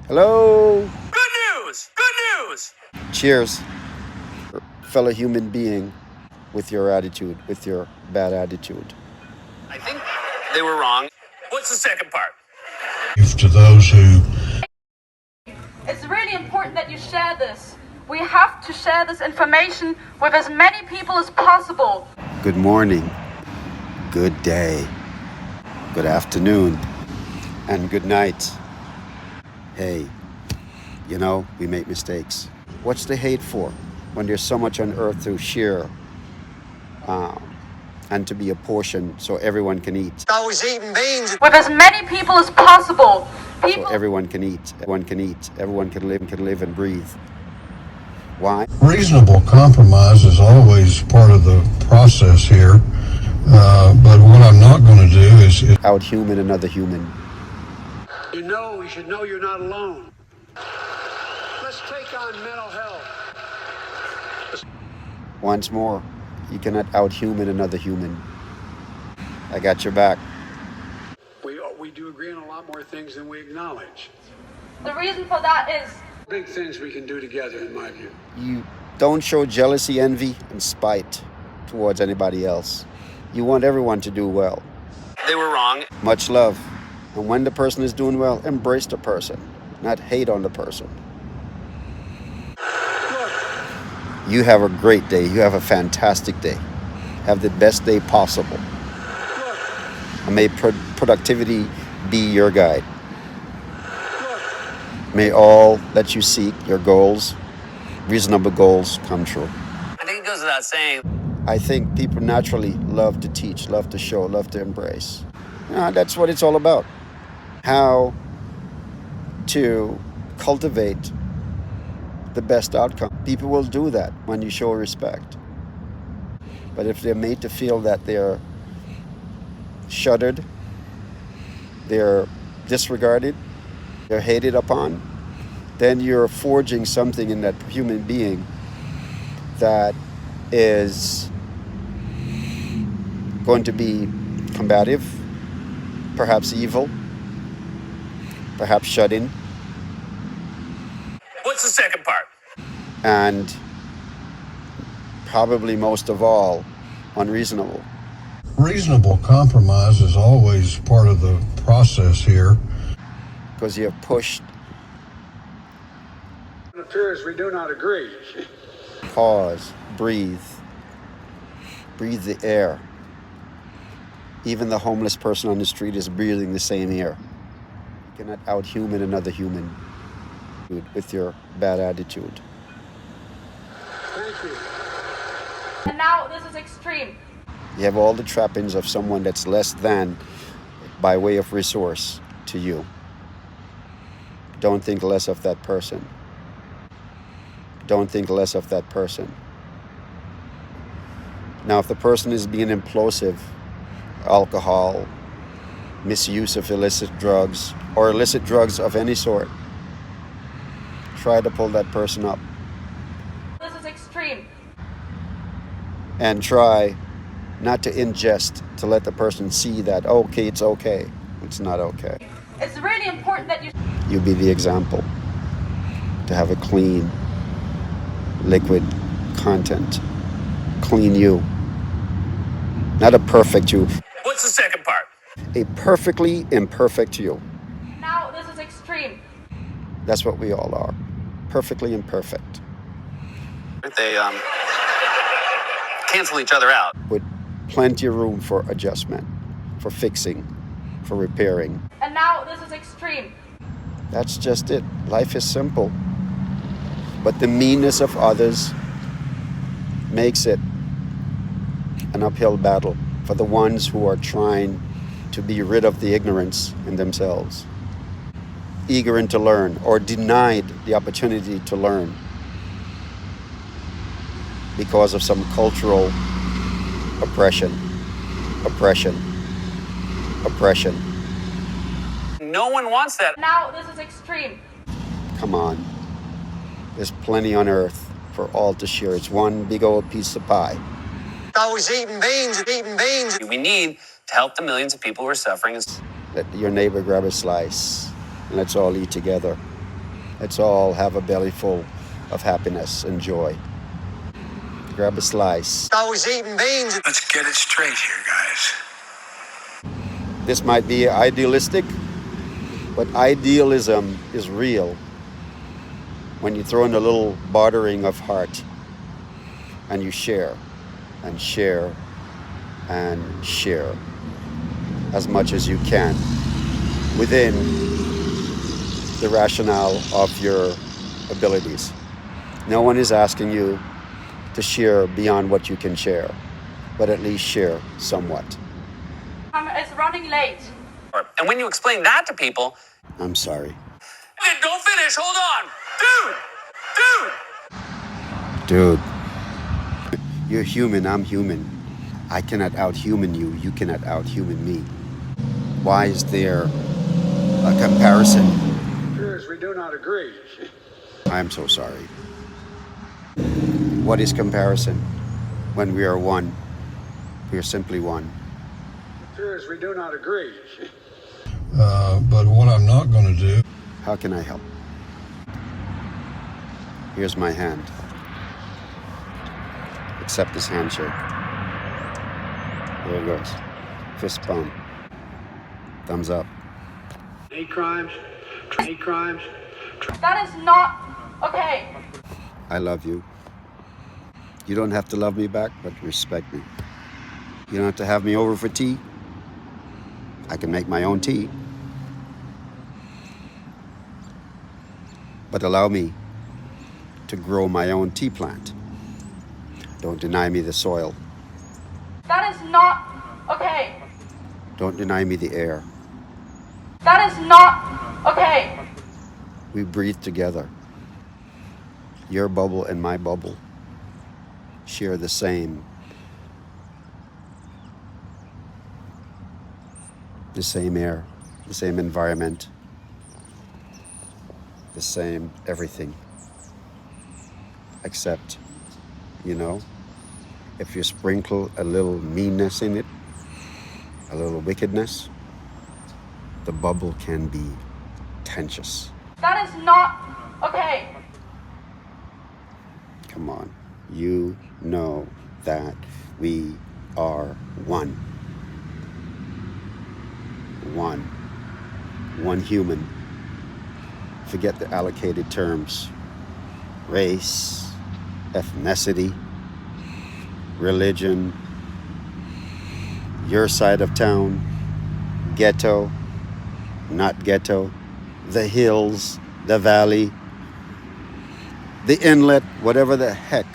Hello. Good news! Good news! Cheers, fellow human being, with your attitude, with your bad attitude. I think they were wrong. What's the second part? To those who It's really important that you share this. We have to share this information with as many people as possible. Good morning, good day, good afternoon, and good night. Hey, you know, we make mistakes. What's the hate for when there's so much on earth to share and to be apportioned so everyone can eat? Always eating beans. With as many people as possible. So everyone can eat, everyone can eat, everyone can live and breathe. Why? reasonable compromise is always part of the process here. But what I'm not going to do is Out-human another human. You should know you're not alone. Let's take on mental health. Once more, you cannot out-human another human. I got your back. We do agree on a lot more things than we acknowledge. The reason for that is Big things we can do together, in my view. You don't show jealousy, envy, and spite towards anybody else. You want everyone to do well. They were wrong. Much love. And when the person is doing well, embrace the person, not hate on the person. You have a great day. You have a fantastic day. Have the best day possible. And may productivity be your guide. May all that you seek, your goals, reasonable goals, come true. I think it goes without saying. I think people naturally love to teach, love to show, love to embrace. That's what it's all about. How to cultivate the best outcome. People will do that when you show respect. But if they're made to feel that they're shuddered, they're disregarded, they're hated upon, then you're forging something in that human being that is going to be combative, perhaps evil, perhaps shut in, What's the second part? and probably most of all, unreasonable. reasonable compromise is always part of the process here. Because you have pushed, It appears we do not agree. pause, breathe the air. Even the homeless person on the street is breathing the same air. You cannot out-human another human with your bad attitude. Thank you. and now this is extreme. You have all the trappings of someone that's less than by way of resource to you. Don't think less of that person. Don't think less of that person. Now, if the person is being implosive, alcohol, misuse of illicit drugs, or illicit drugs of any sort, try to pull that person up This is extreme. and try not to ingest, to let the person see that, okay, it's okay. It's not okay. It's really important that You be the example to have a clean, liquid content. Clean you. Not a perfect you. What's the second part? A perfectly imperfect you. now this is extreme. That's what we all are. Perfectly imperfect. They cancel each other out. With plenty of room for adjustment, for fixing, for repairing. And now this is extreme. That's just it. Life is simple. But the meanness of others makes it an uphill battle for the ones who are trying to be rid of the ignorance in themselves, eager to learn or denied the opportunity to learn because of some cultural oppression. No one wants that. Now this is extreme. Come on. There's plenty on earth for all to share. It's one big old piece of pie. Always eating beans. We need to help the millions of people who are suffering. Let your neighbor grab a slice and let's all eat together. Let's all have a belly full of happiness and joy. Grab a slice. Always eating beans. Let's get it straight here, guys. This might be idealistic, but idealism is real when you throw in a little bartering of heart and you share and share and share as much as you can within the rationale of your abilities. No one is asking you to share beyond what you can share, but at least share somewhat. Is running late. And when you explain that to people, I'm sorry. don't finish, hold on. Dude, you're human, I'm human. I cannot out-human you, you cannot out-human me. Why is there a comparison? Fears we do not agree. I'm so sorry. What is comparison? When we are one, we are simply one. Fears we do not agree. But what I'm not going to do. How can I help? Here's my hand. Accept this handshake. There it goes. Fist bump. Thumbs up. Hate crimes. Hate crimes. That is not okay. I love you. You don't have to love me back, but respect me. You don't have to have me over for tea. I can make my own tea. But allow me to grow my own tea plant. Don't deny me the soil. That is not okay. Don't deny me the air. That is not okay. We breathe together. Your bubble and my bubble share the same air, the same environment, the same everything. Except, if you sprinkle a little meanness in it, a little wickedness, the bubble can be tenuous. That is not okay. Come on. You know that we are one. One human. Forget the allocated terms. Race, ethnicity, religion, your side of town, ghetto, not ghetto, the hills, the valley, the inlet, whatever the heck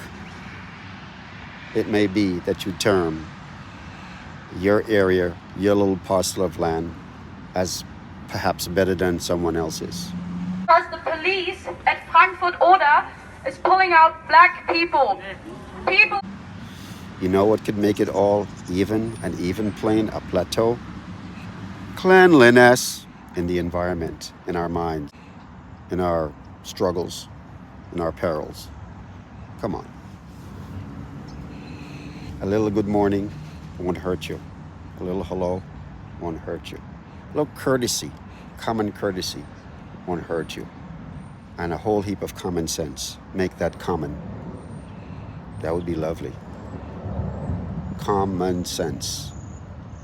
it may be that you term your area, your little parcel of land as perhaps better than someone else's. Because the police at Frankfurt Oder is pulling out black people. You know what could make it all even, an even plane, a plateau? Cleanliness in the environment, in our minds, in our struggles, in our perils. Come on. A little good morning won't hurt you. A little hello won't hurt you. A little courtesy, common courtesy won't hurt you. And a whole heap of common sense. Make that common. That would be lovely. Common sense.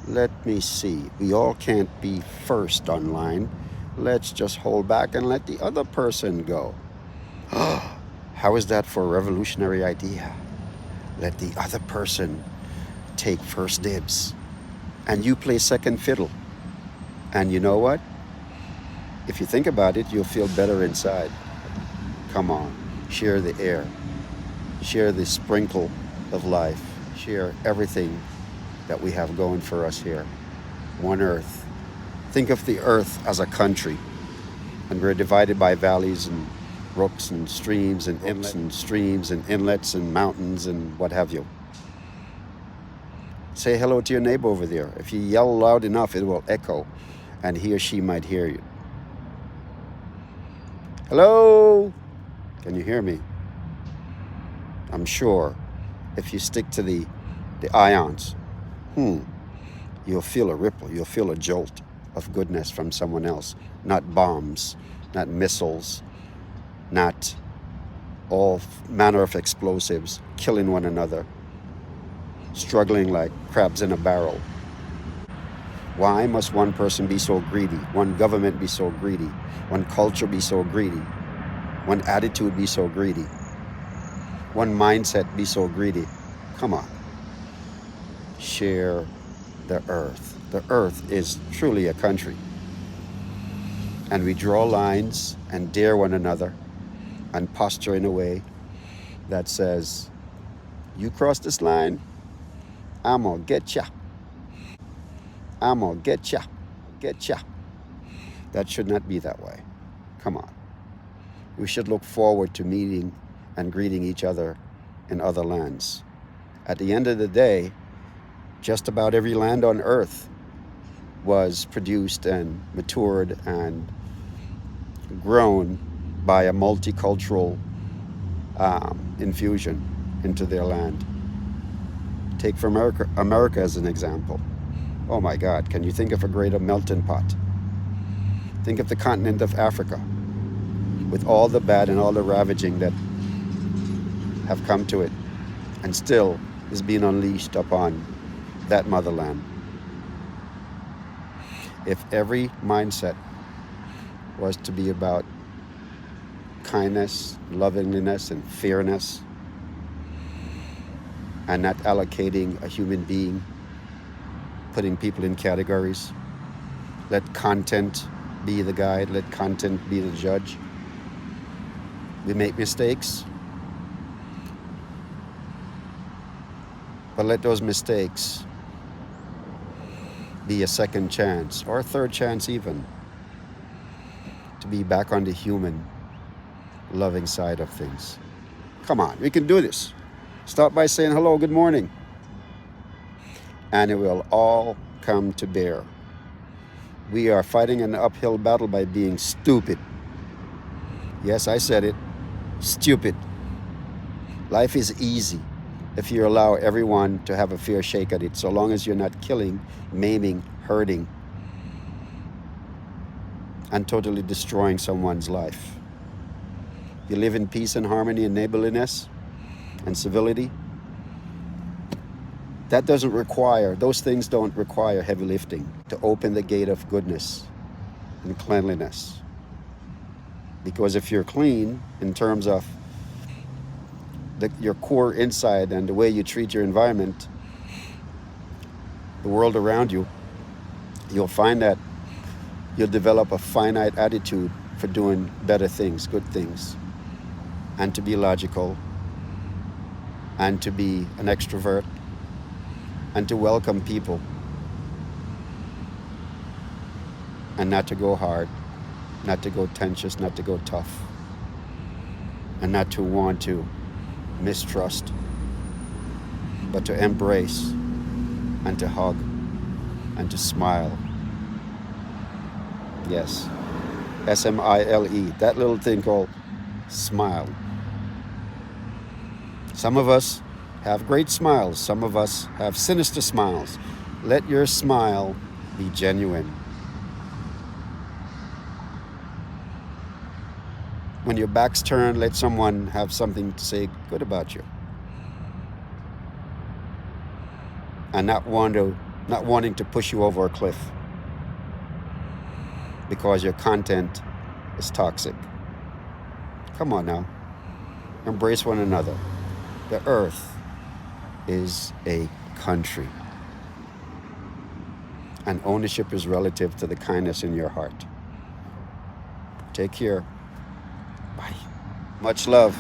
Let me see. We all can't be first online. Let's just hold back and let the other person go. How is that for a revolutionary idea? Let the other person take first dibs. And you play second fiddle. And you know what? If you think about it, you'll feel better inside. Come on, share the air. Share the sprinkle of life. Share everything that we have going for us here. One earth. Think of the earth as a country. And we're divided by valleys and brooks and streams and inlets and mountains and what have you. Say hello to your neighbor over there. If you yell loud enough, it will echo, and he or she might hear you. Hello? Can you hear me? I'm sure if you stick to the ions, you'll feel a ripple, you'll feel a jolt of goodness from someone else. Not bombs, not missiles, not all manner of explosives, killing one another, struggling like crabs in a barrel. Why must one person be so greedy? One government be so greedy? One culture be so greedy? One attitude be so greedy? One mindset be so greedy? Come on. Share the earth. The earth is truly a country. And we draw lines and dare one another and posture in a way that says, you cross this line, I'm gonna get ya. I'm gonna get ya. Get ya. That should not be that way. Come on. We should look forward to meeting and greeting each other in other lands. At the end of the day, just about every land on earth was produced and matured and grown by a multicultural infusion into their land. Take for America as an example. Oh my God, can you think of a greater melting pot? Think of the continent of Africa, with all the bad and all the ravaging that have come to it, and still is being unleashed upon that motherland. If every mindset was to be about kindness, lovingness, and fairness, and not allocating a human being, putting people in categories, let content be the guide, let content be the judge. We make mistakes, but let those mistakes be a second chance, or a third chance even, to be back on the human, loving side of things. Come on, we can do this. Start by saying hello, good morning. And it will all come to bear. We are fighting an uphill battle by being stupid. Yes, I said it. Stupid. Life is easy if you allow everyone to have a fair shake at it, so long as you're not killing, maiming, hurting, and totally destroying someone's life. You live in peace and harmony and neighborliness and civility. That doesn't require, those things don't require heavy lifting to open the gate of goodness and cleanliness. Because if you're clean in terms of your core inside and the way you treat your environment, the world around you, you'll find that you'll develop a finite attitude for doing better things, good things, and to be logical, and to be an extrovert, and to welcome people, and not to go hard, not to go tensious, not to go tough, and not to want to mistrust, but to embrace and to hug and to smile. Yes, S-M-I-L-E, that little thing called smile. Some of us have great smiles. Some of us have sinister smiles. Let your smile be genuine. When your back's turned, let someone have something to say good about you. And not wanting to push you over a cliff because your content is toxic. Come on now. Embrace one another. The earth is a country. And ownership is relative to the kindness in your heart. Take care. Bye. Much love.